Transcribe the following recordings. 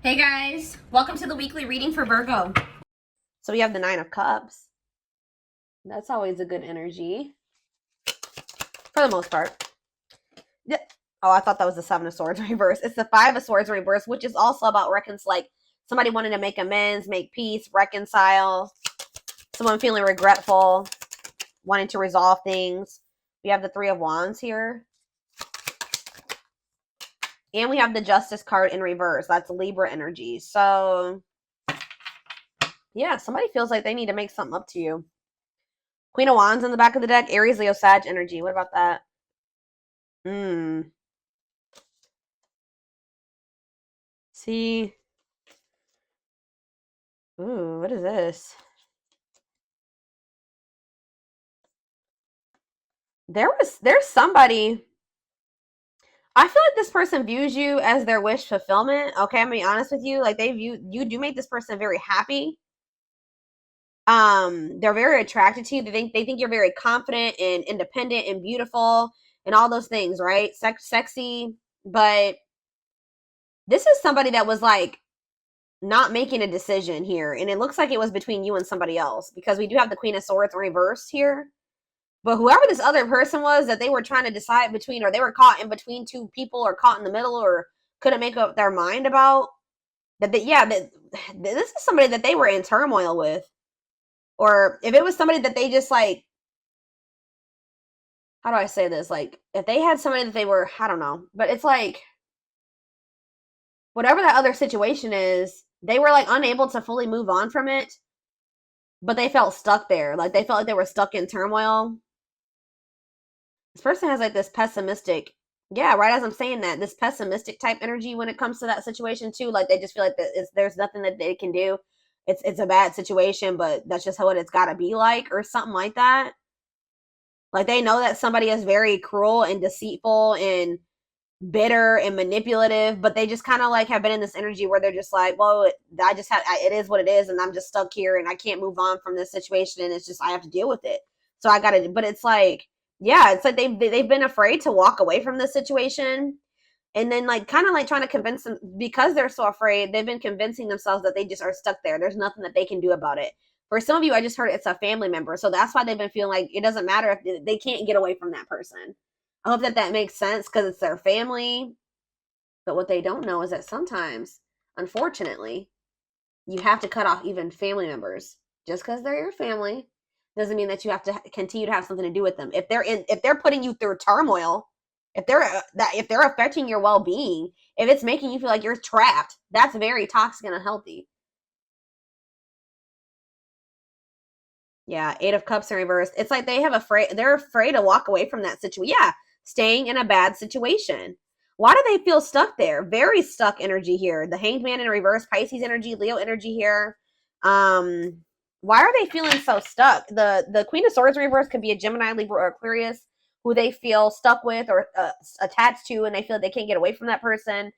Hey guys, welcome to the weekly reading for Virgo. So we have the Nine of Cups. That's always a good energy. For the most part. Yeah. Oh, I thought that was the Seven of Swords reverse. It's the Five of Swords reverse, which is also about like somebody wanting to make amends, make peace, reconcile. Someone feeling regretful, wanting to resolve things. We have the Three of Wands here. And we have the Justice card in reverse. That's Libra energy. So, yeah, somebody feels like they need to make something up to you. Queen of Wands in the back of the deck. Aries, Leo, Sag energy. What about that? See. Ooh, what is this? There's somebody. I feel like this person views you as their wish fulfillment. Okay, I'm gonna be honest with you. Like you do make this person very happy. They're very attracted to you. They think you're very confident and independent and beautiful and all those things, right? Sexy, but this is somebody that was like not making a decision here, and it looks like it was between you and somebody else because we do have the Queen of Swords reversed here. But whoever this other person was that they were trying to decide between, or they were caught in between two people, or caught in the middle, or couldn't make up their mind about that. This is somebody that they were in turmoil with, or if it was somebody that they just like, how do I say this? Like if they had somebody that they were, I don't know, but it's like whatever that other situation is, they were like unable to fully move on from it, but they felt stuck there. Like they felt like they were stuck in turmoil. This person has like this pessimistic, yeah, right as I'm saying that, this pessimistic type energy when it comes to that situation too. Like they just feel like there's nothing that they can do. It's a bad situation, but that's just how it's got to be like, or something like that. Like they know that somebody is very cruel and deceitful and bitter and manipulative, but they just kind of like have been in this energy where they're just like, well, it is what it is, and I'm just stuck here and I can't move on from this situation, and it's just I have to deal with it. So I got to, but it's like, yeah, it's like they've been afraid to walk away from this situation, and then like kind of like trying to convince them, because they're so afraid, they've been convincing themselves that they just are stuck there. There's nothing that they can do about it. For some of you, I just heard it's a family member, so that's why they've been feeling like it doesn't matter if they can't get away from that person. I hope that makes sense because it's their family. But what they don't know is that sometimes, unfortunately, you have to cut off even family members. Just because they're your family doesn't mean that you have to continue to have something to do with them. If they're putting you through turmoil, if they're affecting your well-being, if it's making you feel like you're trapped, that's very toxic and unhealthy. Yeah, Eight of Cups in reverse. It's like they're afraid to walk away from that situation. Yeah, staying in a bad situation. Why do they feel stuck there? Very stuck energy here. The Hanged Man in reverse, Pisces energy, Leo energy here. Why are they feeling so stuck? The Queen of Swords in reverse could be a Gemini, Libra, or Aquarius who they feel stuck with or attached to, and they feel like they can't get away from that person.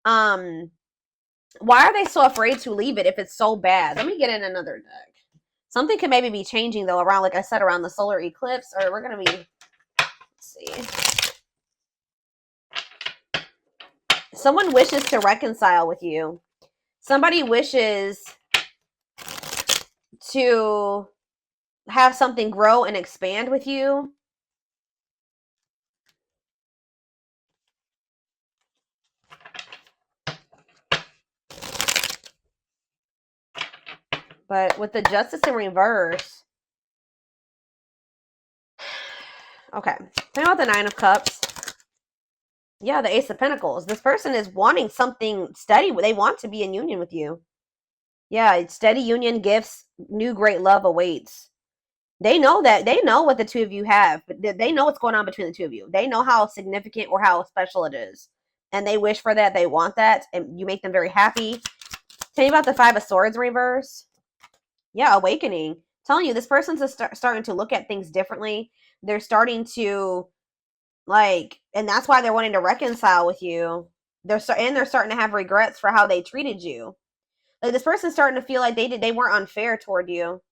Why are they so afraid to leave it if it's so bad? Let me get in another deck. Something could maybe be changing though around, like I said, around the solar eclipse, or we're gonna be, let's see. Someone wishes to reconcile with you. Somebody wishes to have something grow and expand with you. But with the Justice in reverse, okay, think about the Nine of Cups. Yeah, the Ace of Pentacles. This person is wanting something steady. They want to be in union with you. Yeah, it's steady union, gifts, new great love awaits. They know what the two of you have, but they know what's going on between the two of you. They know how significant or how special it is. And they wish for that. They want that. And you make them very happy. Tell you about the Five of Swords reverse. Yeah, awakening. Telling you, this person's starting to look at things differently. They're starting to, like, and that's why they're wanting to reconcile with you. They're starting to have regrets for how they treated you. Like, this person's starting to feel like they weren't unfair toward you.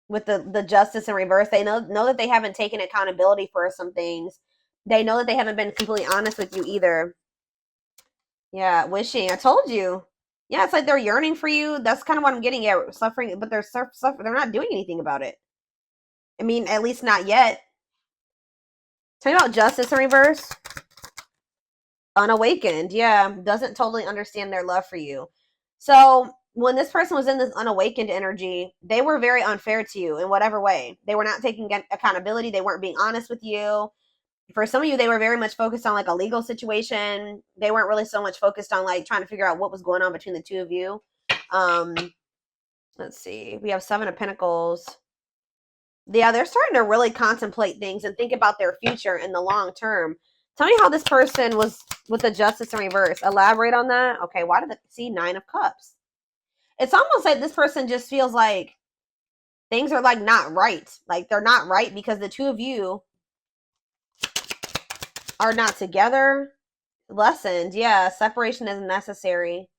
With the Justice in reverse, they know that they haven't taken accountability for some things. They know that they haven't been completely honest with you either. Yeah, wishing. I told you. Yeah, it's like they're yearning for you. That's kind of what I'm getting at. Suffering, but they're suffering. They're not doing anything about it. I mean, at least not yet. Tell me about justice in reverse. Unawakened. Yeah, doesn't totally understand their love for you. So when this person was in this unawakened energy, they were very unfair to you in whatever way. They were not taking accountability. They weren't being honest with you. For some of you, they were very much focused on like a legal situation. They weren't really so much focused on like trying to figure out what was going on between the two of you. Um, let's see. We have Seven of Pentacles. Yeah, they're starting to really contemplate things and think about their future in the long term. Tell me how this person was with the Justice in reverse. Elaborate on that. Okay, why did it see Nine of Cups? It's almost like this person just feels like things are like not right. Like they're not right because the two of you are not together. Lessons, yeah, separation is necessary.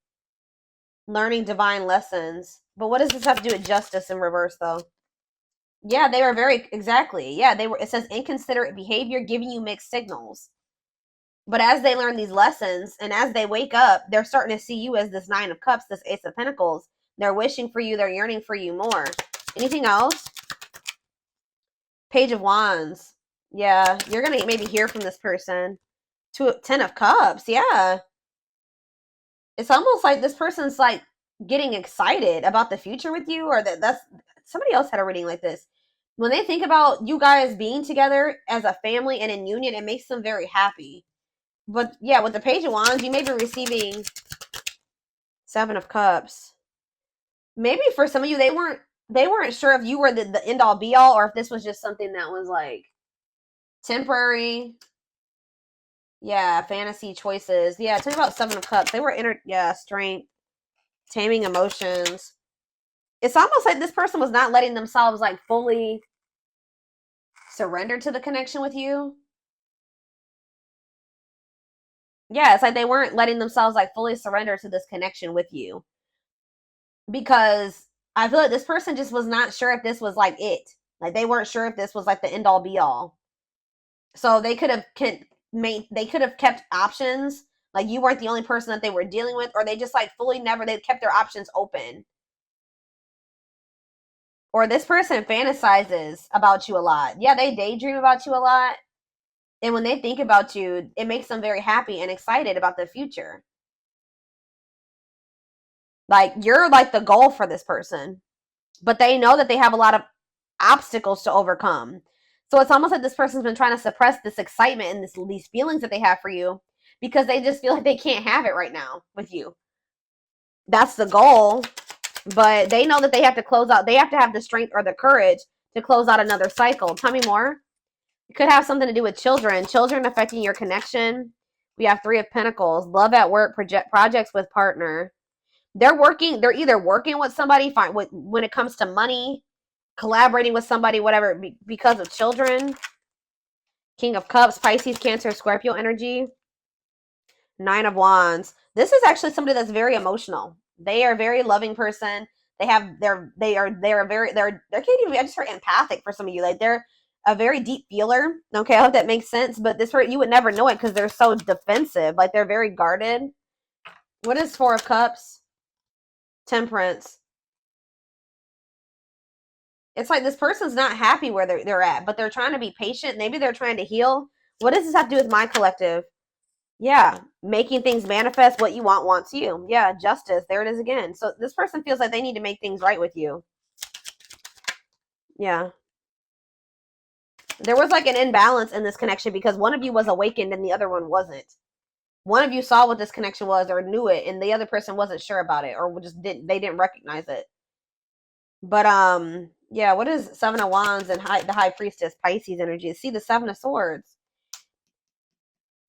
Learning divine lessons. But what does this have to do with justice in reverse though? Yeah, they were very exactly. Yeah, they were. It says inconsiderate behavior, giving you mixed signals. But as they learn these lessons and as they wake up, they're starting to see you as this Nine of Cups, this Ace of Pentacles. They're wishing for you. They're yearning for you more. Anything else? Page of Wands. Yeah, you're gonna maybe hear from this person. Ten of Cups. Yeah, it's almost like this person's like getting excited about the future with you, or that's somebody else had a reading like this. When they think about you guys being together as a family and in union, it makes them very happy. But yeah, with the Page of Wands, you may be receiving Seven of Cups. Maybe for some of you, they weren't sure if you were the end all be all, or if this was just something that was like temporary. Yeah, fantasy choices. Yeah, tell me about Seven of Cups. They were strength, taming emotions. It's almost like this person was not letting themselves like fully surrender to the connection with you. Yeah, it's like they weren't letting themselves like fully surrender to this connection with you because I feel like this person just was not sure if this was like it. Like they weren't sure if this was like the end all be all. So they could have kept options. Like you weren't the only person that they were dealing with, or they just like fully never they kept their options open. Or this person fantasizes about you a lot. Yeah, they daydream about you a lot. And when they think about you, it makes them very happy and excited about the future. Like you're like the goal for this person, but they know that they have a lot of obstacles to overcome. So it's almost like this person's been trying to suppress this excitement and these feelings that they have for you because they just feel like they can't have it right now with you. That's the goal, but they know that they have to close out. They have to have the strength or the courage to close out another cycle. Tell me more. It could have something to do with children affecting your connection. We have Three of Pentacles, love at work, projects with partner. They're either working with somebody when it comes to money, collaborating with somebody, whatever, because of children. King of Cups, Pisces, Cancer, Scorpio energy. Nine of Wands. This is actually somebody that's very emotional. They are a very loving person. They're can't even, I just heard empathic for some of you. Like they're a very deep feeler. Okay, I hope that makes sense. But this you would never know it because they're so defensive. Like they're very guarded. What is Four of Cups? Temperance. It's like this person's not happy where they're at, but they're trying to be patient. Maybe they're trying to heal. What does this have to do with my collective? Yeah, making things manifest. What you want wants you. Yeah, justice. There it is again. So this person feels like they need to make things right with you. Yeah. There was like an imbalance in this connection because one of you was awakened and the other one wasn't. One of you saw what this connection was or knew it, and the other person wasn't sure about it or just didn't recognize it. But yeah, what is Seven of Wands and the High Priestess Pisces energy? See the Seven of Swords.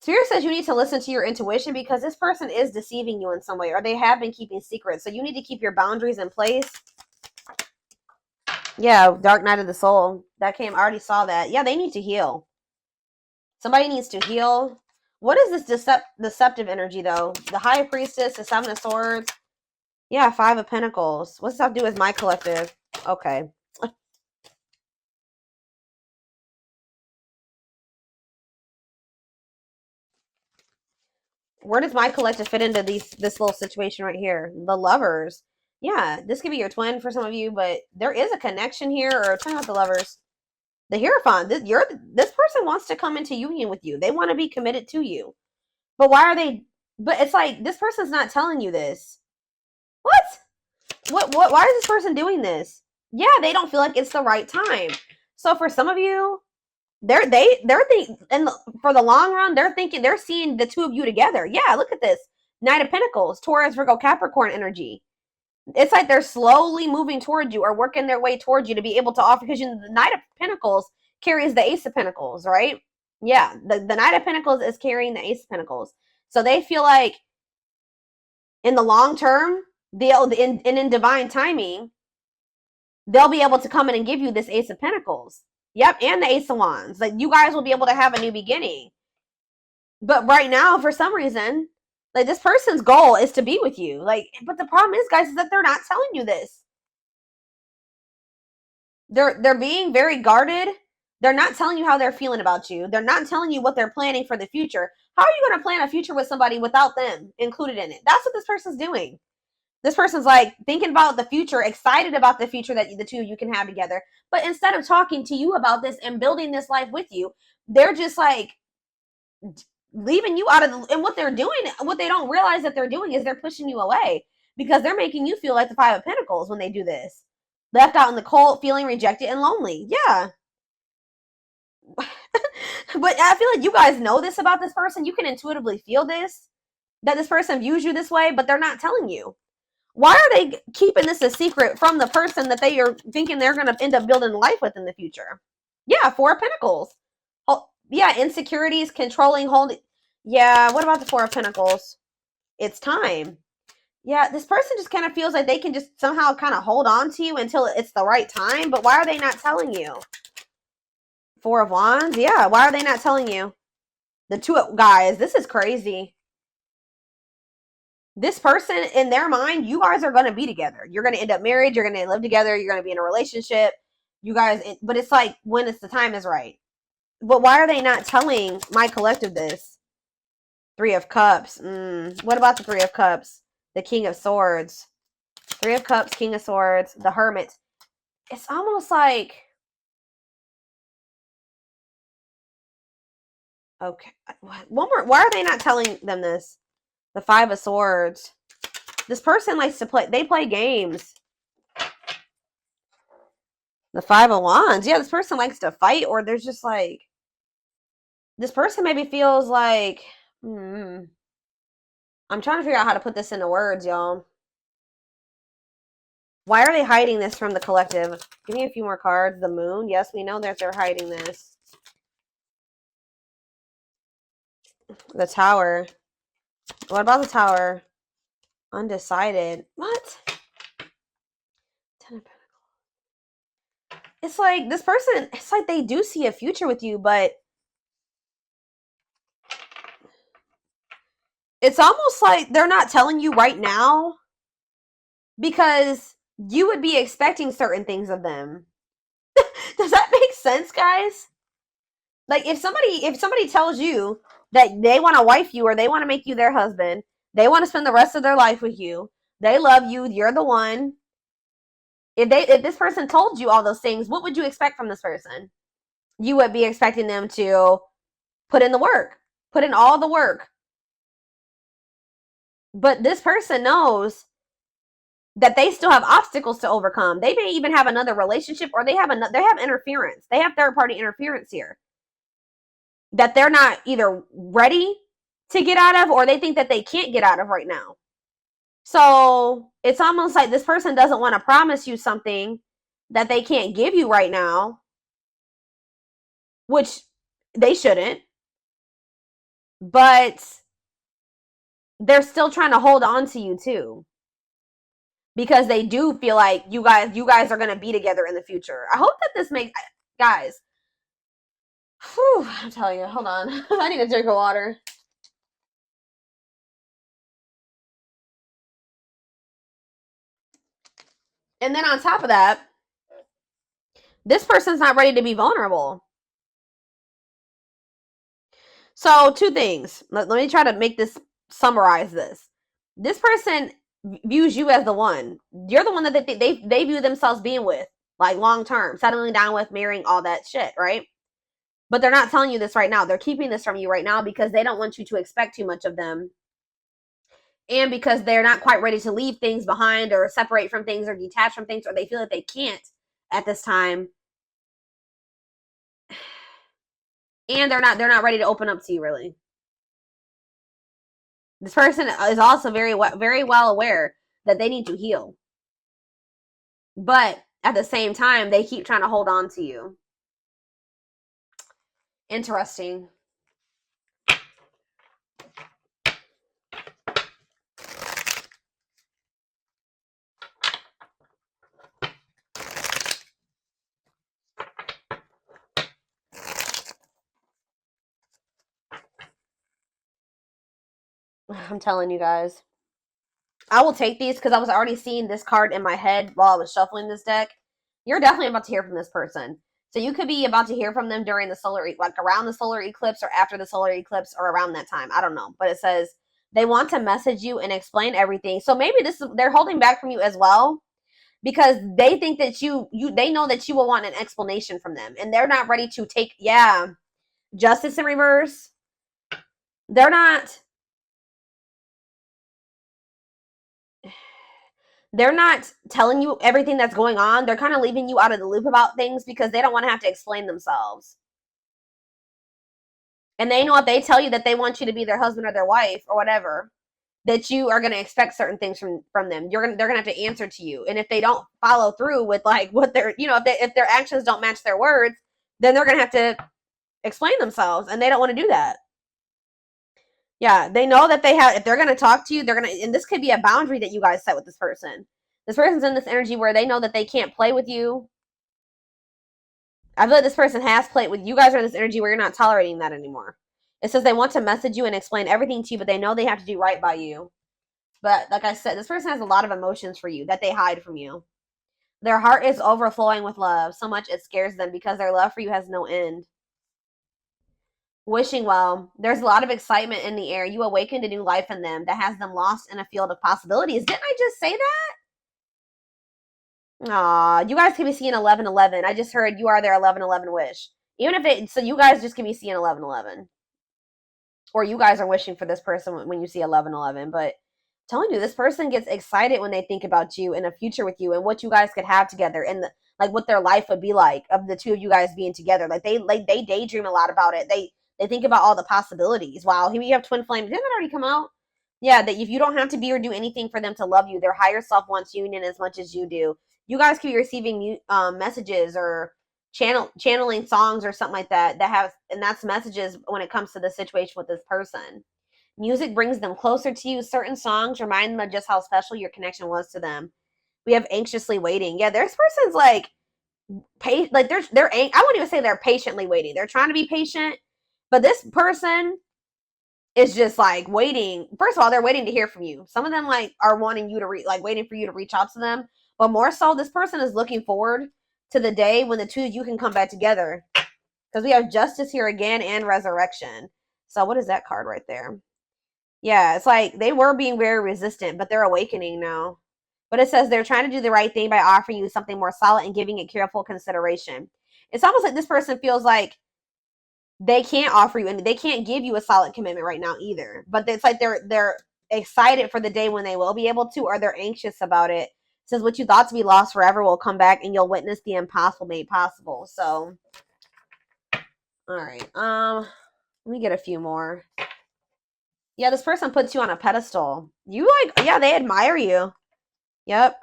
Spirit says you need to listen to your intuition because this person is deceiving you in some way, or they have been keeping secrets. So you need to keep your boundaries in place. Yeah, Dark Night of the Soul. That came, I already saw that. Yeah, they need to heal. Somebody needs to heal. What is this deceptive energy, though? The High Priestess, the Seven of Swords. Yeah, Five of Pentacles. What's that to do with my collective? Okay. Where does my collective fit into this little situation right here? The Lovers. Yeah, this could be your twin for some of you, but there is a connection here, or tell me about the Lovers. The Hierophant. This person wants to come into union with you. They want to be committed to you. But why are they? But it's like this person's not telling you this. What? Why is this person doing this? Yeah, they don't feel like it's the right time. So for some of you, they're thinking, and for the long run, they're seeing the two of you together. Yeah, look at this. Knight of Pentacles, Taurus, Virgo, Capricorn energy. It's like they're slowly moving towards you or working their way towards you to be able to offer, because the Knight of Pentacles carries the Ace of Pentacles, right? Yeah, the Knight of Pentacles is carrying the Ace of Pentacles. So they feel like in the long term, in divine timing, they'll be able to come in and give you this Ace of Pentacles. Yep, and the Ace of Wands. Like, you guys will be able to have a new beginning. But right now, for some reason, like, this person's goal is to be with you. Like, but the problem is, guys, is that they're not telling you this. They're being very guarded. They're not telling you how they're feeling about you. They're not telling you what they're planning for the future. How are you going to plan a future with somebody without them included in it? That's what this person's doing. This person's like thinking about the future, excited about the future that the two of you can have together. But instead of talking to you about this and building this life with you, they're just like leaving you out of the, and what they're doing, what they don't realize that they're doing is they're pushing you away, because they're making you feel like the Five of Pentacles when they do this. Left out in the cold, feeling rejected and lonely. Yeah. But I feel like you guys know this about this person. You can intuitively feel this, that this person views you this way, but they're not telling you. Why are they keeping this a secret from the person that they are thinking they're going to end up building life with in the future? Yeah, Four of Pentacles. Oh, yeah, insecurities, controlling, holding. Yeah, what about the Four of Pentacles? It's time. Yeah, this person just kind of feels like they can just somehow kind of hold on to you until it's the right time. But why are they not telling you? Four of Wands. Yeah, why are they not telling you? The two of, guys, this is crazy. This person, in their mind, you guys are going to be together. You're going to end up married. You're going to live together. You're going to be in a relationship. You guys, but it's like when it's the time is right. But why are they not telling my collective this? Three of Cups. What about the Three of Cups? The King of Swords. Three of Cups, King of Swords, the Hermit. It's almost like, okay, one more. Why are they not telling them this? The Five of Swords. This person likes to play. They play games. The Five of Wands. Yeah, this person likes to fight, or there's just like, this person maybe feels like, I'm trying to figure out how to put this into words, y'all. Why are they hiding this from the collective? Give me a few more cards. The Moon. Yes, we know that they're hiding this. The Tower. What about the Tower? Undecided. What? Ten of Pentacles. It's like this person, it's like they do see a future with you, but it's almost like they're not telling you right now because you would be expecting certain things of them. Does that make sense, guys? Like, if somebody tells you that they want to wife you or they want to make you their husband, they want to spend the rest of their life with you, they love you, you're the one. If this person told you all those things, what would you expect from this person? You would be expecting them to put in the work, put in all the work. But this person knows that they still have obstacles to overcome. They may even have another relationship, or they have interference. They have third-party interference here that they're not either ready to get out of, or they think that they can't get out of right now. So it's almost like this person doesn't want to promise you something that they can't give you right now, which they shouldn't. But they're still trying to hold on to you too, because they do feel like you guys are going to be together in the future. I hope that this makes, guys. Whew, I'm telling you, hold on. I need a drink of water. And then on top of that, this person's not ready to be vulnerable. So two things. Let me try to make this summarize this. This person views you as the one. You're the one that they view themselves being with, like long term, settling down with, marrying, all that shit, right? But they're not telling you this right now. They're keeping this from you right now because they don't want you to expect too much of them. And because they're not quite ready to leave things behind or separate from things or detach from things, or they feel that they can't at this time. And they're not ready to open up to you, really. This person is also very well aware that they need to heal. But at the same time, they keep trying to hold on to you. Interesting. I'm telling you guys. I will take these because I was already seeing this card in my head while I was shuffling this deck. You're definitely about to hear from this person. So you could be about to hear from them during the solar, like around the solar eclipse or after the solar eclipse or around that time. I don't know. But it says they want to message you and explain everything. So maybe they're holding back from you as well because they think that they know that you will want an explanation from them. And they're not ready to take, justice in reverse. They're not telling you everything that's going on. They're kind of leaving you out of the loop about things because they don't want to have to explain themselves. And they know if they tell you that they want you to be their husband or their wife or whatever, that you are going to expect certain things from them. They're going to have to answer to you. And if they don't follow through with like what they're, if their actions don't match their words, then they're going to have to explain themselves. And they don't want to do that. Yeah, they know that if they're going to talk to you, and this could be a boundary that you guys set with this person. This person's in this energy where they know that they can't play with you. I feel like this person has played with you guys are in this energy where you're not tolerating that anymore. It says they want to message you and explain everything to you, but they know they have to do right by you. But like I said, this person has a lot of emotions for you that they hide from you. Their heart is overflowing with love, so much it scares them because their love for you has no end. Wishing well. There's a lot of excitement in the air. You awakened a new life in them that has them lost in a field of possibilities. Didn't I just say that? Aw, you guys can be seeing 1111. I just heard you are their 1111 wish. Even if so you guys just can be seeing 1111. Or you guys are wishing for this person when you see 1111. But I'm telling you, this person gets excited when they think about you and a future with you and what you guys could have together and what their life would be like of the two of you guys being together. They daydream a lot about it. They think about all the possibilities. Wow, here we have twin flames. Didn't that already come out? Yeah, that if you don't have to be or do anything for them to love you, their higher self wants union as much as you do. You guys could be receiving messages or channeling songs or something like that and that's messages when it comes to the situation with this person. Music brings them closer to you. Certain songs remind them of just how special your connection was to them. We have anxiously waiting. Yeah, this person's I wouldn't even say they're patiently waiting. They're trying to be patient, but this person is just waiting. First of all, they're waiting to hear from you. Some of them are wanting you to waiting for you to reach out to them. But more so, this person is looking forward to the day when the two of you can come back together. Because we have justice here again and resurrection. So what is that card right there? Yeah, it's they were being very resistant, but they're awakening now. But it says they're trying to do the right thing by offering you something more solid and giving it careful consideration. It's almost like this person feels like they can't offer you and they can't give you a solid commitment right now either. But it's they're excited for the day when they will be able to, or they're anxious about it. It says what you thought to be lost forever will come back and you'll witness the impossible made possible. So, all right. Let me get a few more. Yeah, this person puts you on a pedestal. You they admire you. Yep.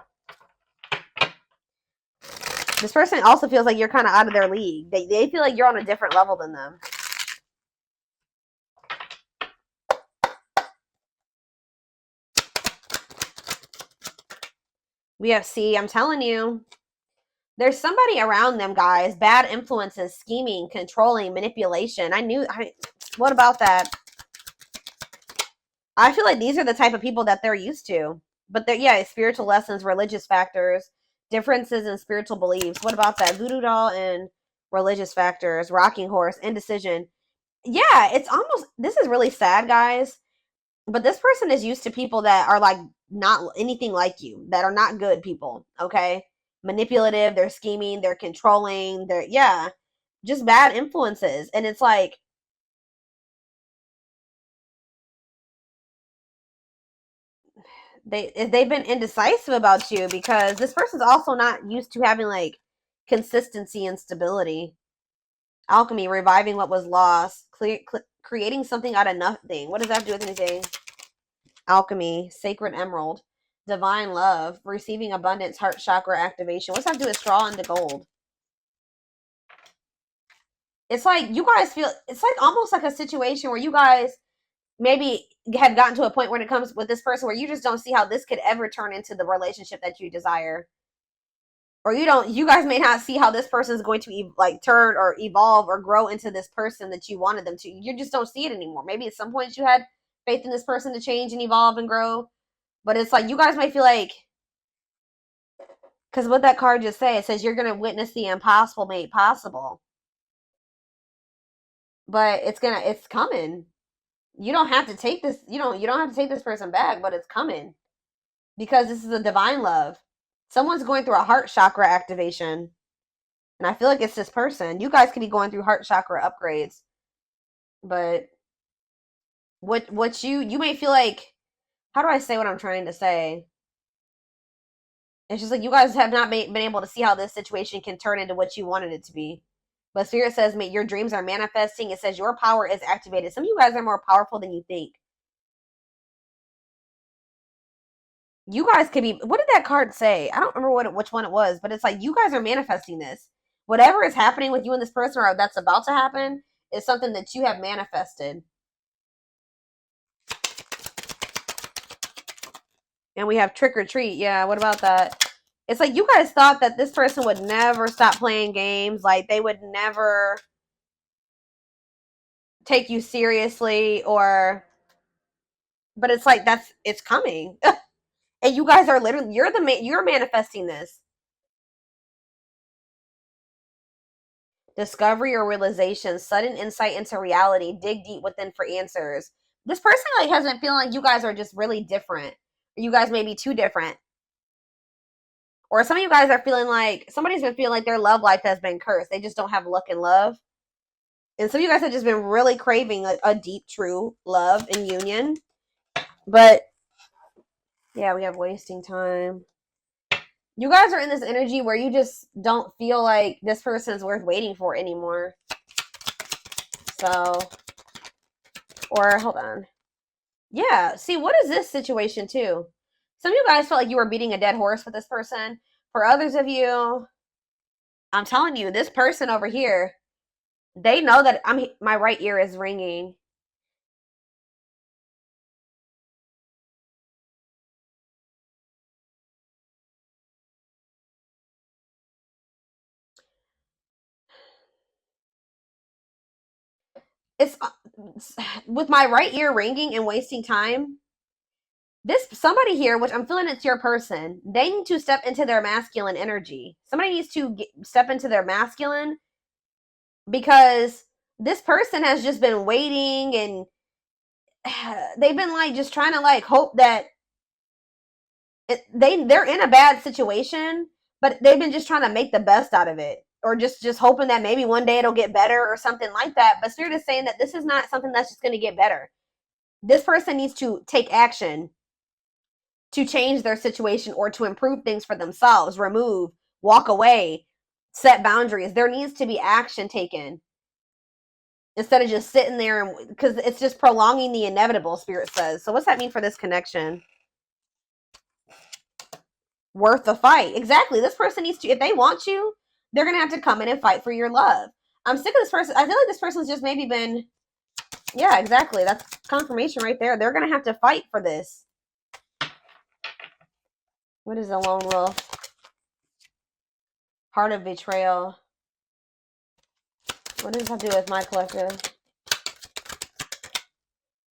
This person also feels like you're kind of out of their league. They feel like you're on a different level than them. I'm telling you. There's somebody around them, guys. Bad influences, scheming, controlling, manipulation. What about that? I feel like these are the type of people that they're used to. But spiritual lessons, religious factors, differences in spiritual beliefs. What about that? Voodoo doll and religious factors, rocking horse, indecision. Yeah, it's almost, this is really sad, guys. But this person is used to people that are like not anything like you, that are not good people, okay? Manipulative, they're scheming, they're controlling, they're, yeah, just bad influences. And it's like, they've been indecisive about you because this person's also not used to having like consistency and stability. Alchemy, reviving what was lost, creating something out of nothing. What does that have to do with anything? Alchemy, sacred emerald, divine love, receiving abundance, heart chakra activation. What's that have to do with straw into gold? It's like you guys feel, it's like almost like a situation where you guys maybe have gotten to a point when it comes with this person where you just don't see how this could ever turn into the relationship that you desire. Or you guys may not see how this person is going to like turn or evolve or grow into this person that you wanted them to. You just don't see it anymore. Maybe at some point you had faith in this person to change and evolve and grow, but it's like you guys might feel like, because what that card just say, it says you're going to witness the impossible made possible, but it's coming. You don't have to take this, you don't have to take this person back, but it's coming because this is a divine love. Someone's going through a heart chakra activation, and I feel like it's this person. You guys could be going through heart chakra upgrades, but what you may feel like, how do I say what I'm trying to say? It's just like you guys have not been able to see how this situation can turn into what you wanted it to be. But Spirit says, your dreams are manifesting. It says your power is activated. Some of you guys are more powerful than you think. You guys could be, what did that card say? I don't remember which one it was, but it's like you guys are manifesting this. Whatever is happening with you and this person, or that's about to happen, is something that you have manifested. And we have trick or treat. Yeah, what about that? It's like you guys thought that this person would never stop playing games. Like they would never take you seriously, or, but it's like it's coming. And you guys are literally, you're manifesting this. Discovery or realization, sudden insight into reality, dig deep within for answers. This person like has been feeling like you guys are just really different. You guys may be too different. Or some of you guys are feeling like somebody's been feeling like their love life has been cursed. They just don't have luck in love. And some of you guys have just been really craving a deep, true love and union. But yeah, we have wasting time. You guys are in this energy where you just don't feel like this person's worth waiting for anymore. So, or hold on. Yeah, see, what is this situation too? Some of you guys felt like you were beating a dead horse with this person. For others of you, I'm telling you, this person over here, they know that my right ear is ringing. It's with my right ear ringing and wasting time. This somebody here, which I'm feeling it's your person, they need to step into their masculine energy. Somebody needs to step into their masculine, because this person has just been waiting, and they've been like just trying to like hope that they're in a bad situation, but they've been just trying to make the best out of it, or just hoping that maybe one day it'll get better or something like that. But Spirit is saying that this is not something that's just going to get better. This person needs to take action to change their situation or to improve things for themselves, remove, walk away, set boundaries. There needs to be action taken instead of just sitting there, and because it's just prolonging the inevitable, Spirit says. So what's that mean for this connection? Worth the fight. Exactly. This person needs to, if they want you, they're going to have to come in and fight for your love. I'm sick of this person. I feel like this person's just maybe been, yeah, exactly. That's confirmation right there. They're going to have to fight for this. What is a lone wolf? Heart of betrayal. What does that do with my collective?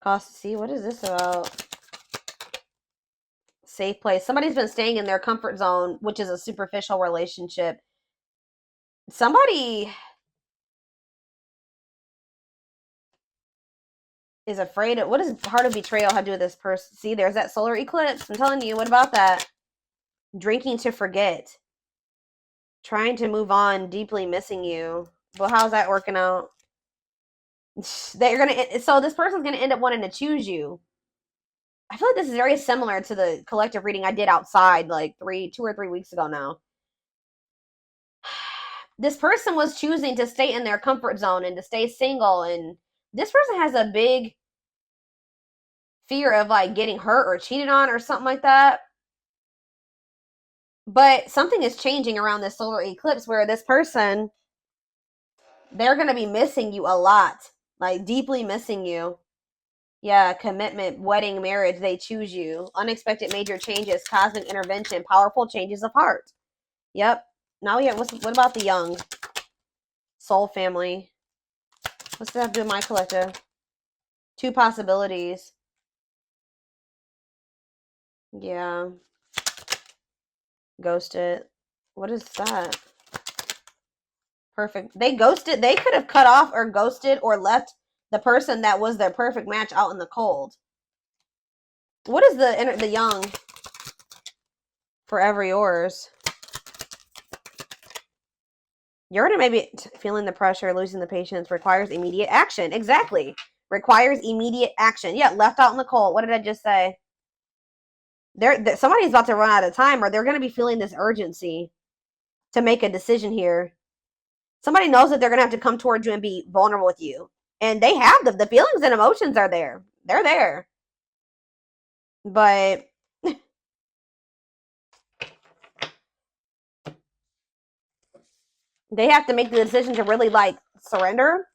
Cost. See, what is this about? Safe place. Somebody's been staying in their comfort zone, which is a superficial relationship. Somebody, is afraid of, what does heart of betrayal have to do with this person? See, there's that solar eclipse. I'm telling you, what about that? Drinking to forget. Trying to move on, deeply missing you. Well, how's that working out? They're gonna, so this person's gonna end up wanting to choose you. I feel like this is very similar to the collective reading I did outside like 2 or 3 weeks ago now. This person was choosing to stay in their comfort zone and to stay single, and this person has a big fear of like getting hurt or cheated on or something like that. But something is changing around this solar eclipse where this person, they're going to be missing you a lot, like deeply missing you. Yeah, commitment, wedding, marriage, they choose you. Unexpected major changes, cosmic intervention, powerful changes of heart. Yep. Now we have, what about the young? Soul family. What's that have to do with my collective? 2 possibilities. Yeah. Ghosted. What is that? Perfect. They ghosted. They could have cut off or ghosted or left the person that was their perfect match out in the cold. What is the young? Forever yours. You're gonna maybe feeling the pressure, losing the patience, requires immediate action. Exactly. Requires immediate action. Yeah, left out in the cold. What did I just say? Somebody's about to run out of time, or they're gonna be feeling this urgency to make a decision here. Somebody knows that they're gonna have to come towards you and be vulnerable with you, and they have the feelings and emotions are there. They're there, but they have to make the decision to really like surrender